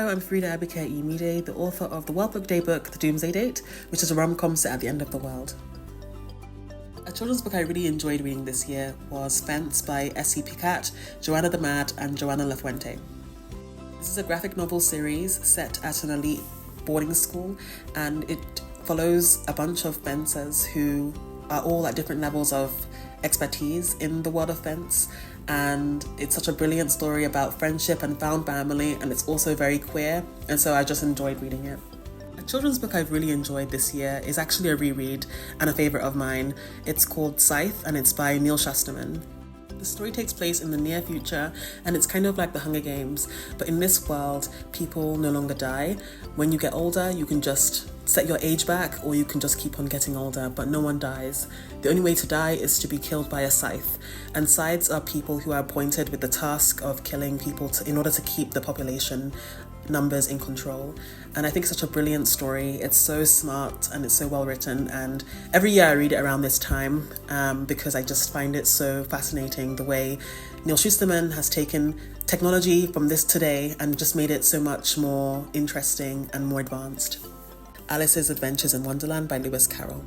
I'm Faridah Àbíké-Íyímídé, the author of the World Book Day book, The Doomsday Date, which is a rom-com set at the end of the world. A children's book I really enjoyed reading this year was Fence by S.C. Picat, Joanna the Mad, and Joanna Lafuente. This is a graphic novel series set at an elite boarding school, and it follows a bunch of fencers who are all at different levels of expertise in the world of fence. And it's such a brilliant story about friendship and found family, and it's also very queer, and so I just enjoyed reading it. A children's book I've really enjoyed this year is actually a reread and a favourite of mine. It's called Scythe, and it's by Neil Shusterman. The story takes place in the near future, and it's kind of like the Hunger Games, but in this world, people no longer die. When you get older, you can just set your age back, or you can just keep on getting older, but no one dies. The only way to die is to be killed by a scythe, and scythes are people who are appointed with the task of killing people in order to keep the population numbers in control. And I think it's such a brilliant story. It's so smart and it's so well written, and every year I read it around this time because I just find it so fascinating the way Neil Shusterman has taken technology from this today and just made it so much more interesting and more advanced. Alice's Adventures in Wonderland by Lewis Carroll.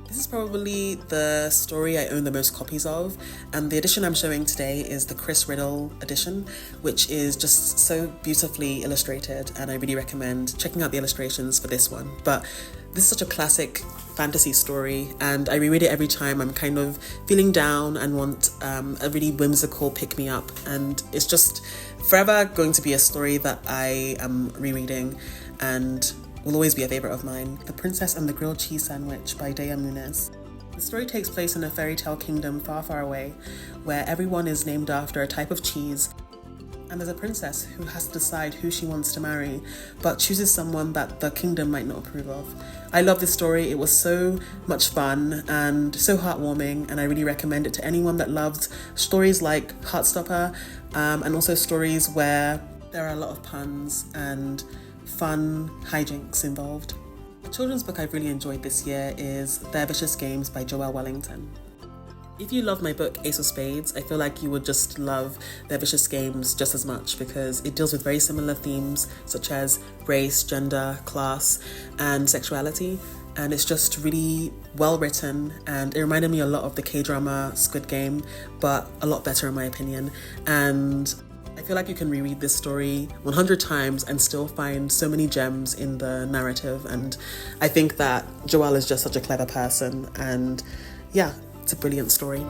This is probably the story I own the most copies of, and the edition I'm showing today is the Chris Riddle edition, which is just so beautifully illustrated, and I really recommend checking out the illustrations for this one. But this is such a classic fantasy story, and I reread it every time I'm kind of feeling down and want a really whimsical pick-me-up, and it's just forever going to be a story that I am rereading and will always be a favourite of mine. The Princess and the Grilled Cheese Sandwich by Dea Muniz. The story takes place in a fairy tale kingdom far, far away, where everyone is named after a type of cheese, and there's a princess who has to decide who she wants to marry, but chooses someone that the kingdom might not approve of. I love this story. It was so much fun and so heartwarming, and I really recommend it to anyone that loves stories like Heartstopper, and also stories where there are a lot of puns and fun hijinks involved. A children's book I've really enjoyed this year is Their Vicious Games by Joelle Wellington. If you love my book Ace of Spades, I feel like you would just love Their Vicious Games just as much, because it deals with very similar themes such as race, gender, class, and sexuality, and it's just really well written, and it reminded me a lot of the K-drama Squid Game, but a lot better in my opinion. And I feel like you can reread this story 100 times and still find so many gems in the narrative, and I think that Joelle is just such a clever person, and yeah, it's a brilliant story.